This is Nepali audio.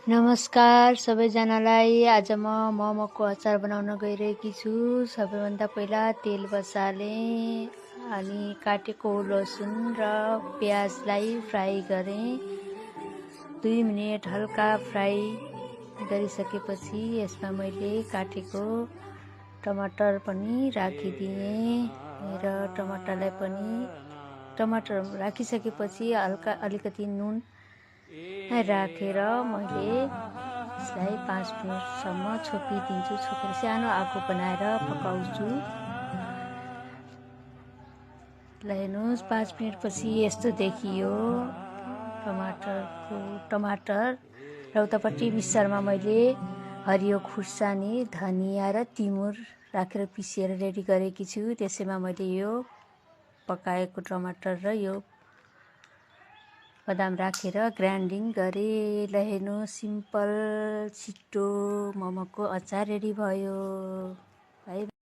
नमस्कार सबैजनालाई। आज म मोमोको अचार बनाउन गइरहेकी छु। सबैभन्दा पहिला तेल बसालेँ अनि काटेको लसुन र प्याजलाई फ्राई गरेँ। 2 मिनेट हल्का फ्राई गरिसकेपछि यसमा मैले काटेको टमाटर पनि राखिदिएँ र टमाटर राखिसकेपछि अलिकति नुन राखेर मैले यसलाई 5 मिनटसम्म छोपिदिन्छु। छोपेर सानो आगो बनाएर पकाउँछु। ल हेर्नुहोस् 5 मिनटपछि यस्तो देखियो टमाटर र उतापट्टि मिक्सरमा मैले हरियो खुर्सानी, धनिया र तिमुर राखेर पिसेर रेडी गरेकी छु। त्यसैमा मैले यो पकाएको टमाटर र यो बदाम राखेर ग्राइन्डिङ गरेँ। ल हेर्नु सिम्पल छिटो मोमोको अचार रेडी भयो।